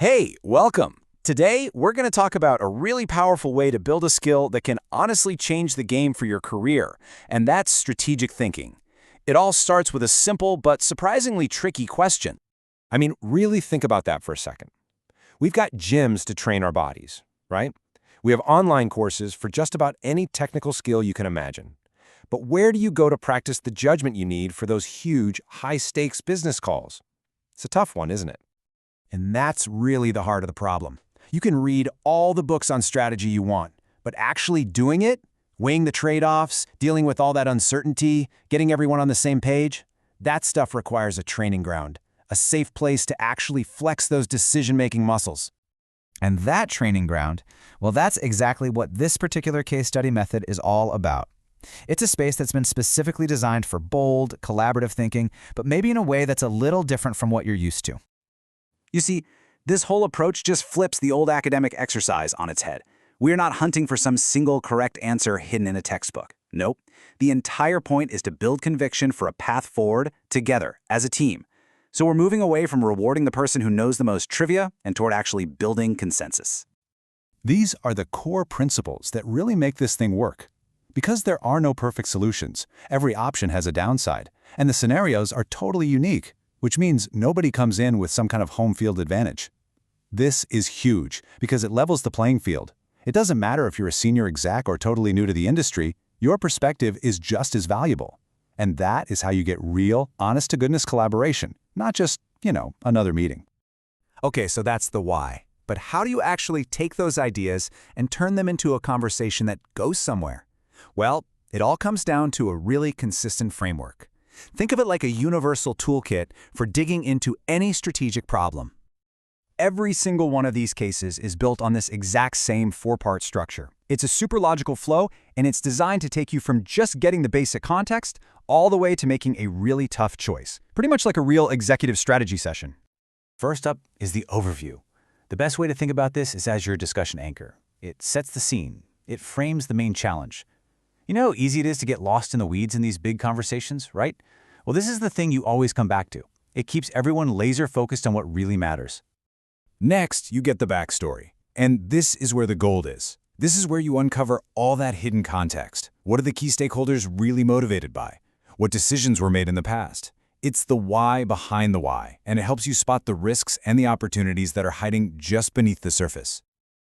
Hey, welcome! Today, we're going to talk about a really powerful way to build a skill that can honestly change the game for your career, and that's strategic thinking. It all starts with a simple but surprisingly tricky question. Really think about that for a second. We've got gyms to train our bodies, right? We have online courses for just about any technical skill you can imagine. But where do you go to practice the judgment you need for those huge, high-stakes business calls? It's a tough one, isn't it? And that's really the heart of the problem. You can read all the books on strategy you want, but actually doing it, weighing the trade-offs, dealing with all that uncertainty, getting everyone on the same page, that stuff requires a training ground, a safe place to actually flex those decision-making muscles. And that training ground, well, that's exactly what this particular case study method is all about. It's a space that's been specifically designed for bold, collaborative thinking, but maybe in a way that's a little different from what you're used to. You see, this whole approach just flips the old academic exercise on its head. We're not hunting for some single correct answer hidden in a textbook. Nope. The entire point is to build conviction for a path forward together as a team. So we're moving away from rewarding the person who knows the most trivia and toward actually building consensus. These are the core principles that really make this thing work. Because there are no perfect solutions, every option has a downside, and the scenarios are totally unique, which means nobody comes in with some kind of home field advantage. This is huge because it levels the playing field. It doesn't matter if you're a senior exec or totally new to the industry, your perspective is just as valuable. And that is how you get real, honest-to-goodness collaboration, not just, another meeting. Okay, so that's the why. But how do you actually take those ideas and turn them into a conversation that goes somewhere? Well, it all comes down to a really consistent framework. Think of it like a universal toolkit for digging into any strategic problem. Every single one of these cases is built on this exact same four-part structure. It's a super logical flow, and it's designed to take you from just getting the basic context all the way to making a really tough choice. Pretty much like a real executive strategy session. First up is the overview. The best way to think about this is as your discussion anchor. It sets the scene. It frames the main challenge. You know how easy it is to get lost in the weeds in these big conversations, right? Well, this is the thing you always come back to. It keeps everyone laser-focused on what really matters. Next, you get the backstory. And this is where the gold is. This is where you uncover all that hidden context. What are the key stakeholders really motivated by? What decisions were made in the past? It's the why behind the why, and it helps you spot the risks and the opportunities that are hiding just beneath the surface.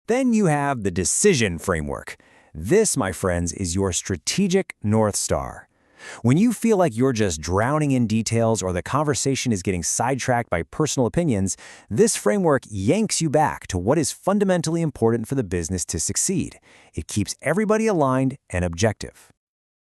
Then you have the decision framework. This, my friends, is your strategic North Star. When you feel like you're just drowning in details or the conversation is getting sidetracked by personal opinions, this framework yanks you back to what is fundamentally important for the business to succeed. It keeps everybody aligned and objective.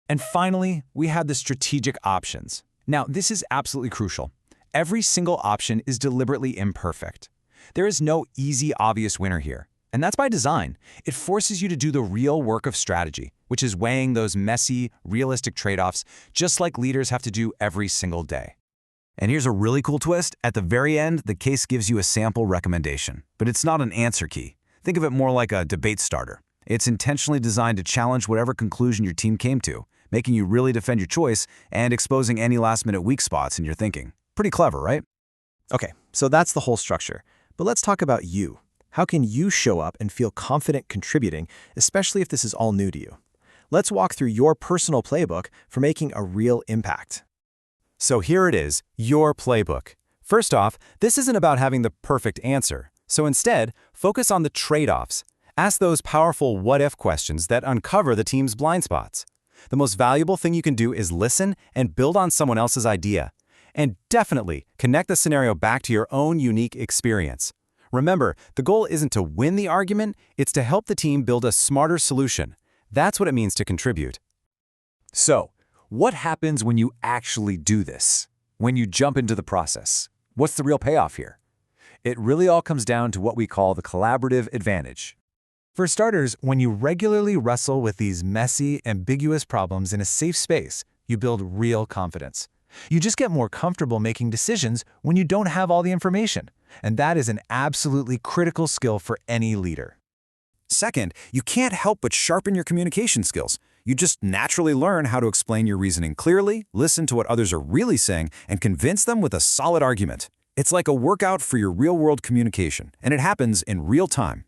And finally, we have the strategic options. Now, this is absolutely crucial. Every single option is deliberately imperfect. There is no easy, obvious winner here. And that's by design. It forces you to do the real work of strategy, which is weighing those messy, realistic trade-offs, just like leaders have to do every single day. And here's a really cool twist. At the very end, the case gives you a sample recommendation. But it's not an answer key. Think of it more like a debate starter. It's intentionally designed to challenge whatever conclusion your team came to, making you really defend your choice and exposing any last-minute weak spots in your thinking. Pretty clever, right? Okay, so that's the whole structure. But let's talk about you. How can you show up and feel confident contributing, especially if this is all new to you? Let's walk through your personal playbook for making a real impact. So here it is, your playbook. First off, this isn't about having the perfect answer. So instead, focus on the trade-offs. Ask those powerful what-if questions that uncover the team's blind spots. The most valuable thing you can do is listen and build on someone else's idea. And definitely connect the scenario back to your own unique experience. Remember, the goal isn't to win the argument, it's to help the team build a smarter solution. That's what it means to contribute. So, what happens when you actually do this? When you jump into the process? What's the real payoff here? It really all comes down to what we call the collaborative advantage. For starters, when you regularly wrestle with these messy, ambiguous problems in a safe space, you build real confidence. You just get more comfortable making decisions when you don't have all the information. And that is an absolutely critical skill for any leader. Second, you can't help but sharpen your communication skills. You just naturally learn how to explain your reasoning clearly, listen to what others are really saying, and convince them with a solid argument. It's like a workout for your real-world communication, and it happens in real time.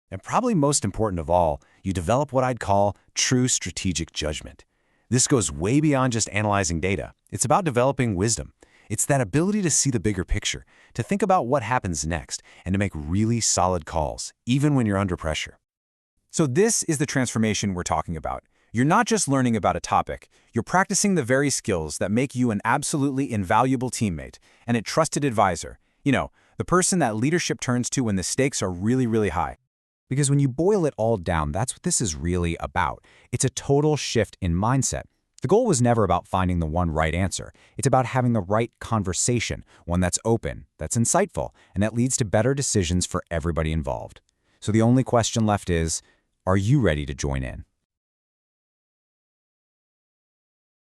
And probably most important of all, you develop what I'd call true strategic judgment. This goes way beyond just analyzing data. It's about developing wisdom. It's that ability to see the bigger picture, to think about what happens next, and to make really solid calls, even when you're under pressure. So this is the transformation we're talking about. You're not just learning about a topic, you're practicing the very skills that make you an absolutely invaluable teammate and a trusted advisor. You know, the person that leadership turns to when the stakes are really, really high. Because when you boil it all down, that's what this is really about. It's a total shift in mindset. The goal was never about finding the one right answer. It's about having the right conversation, one that's open, that's insightful, and that leads to better decisions for everybody involved. So the only question left is, are you ready to join in?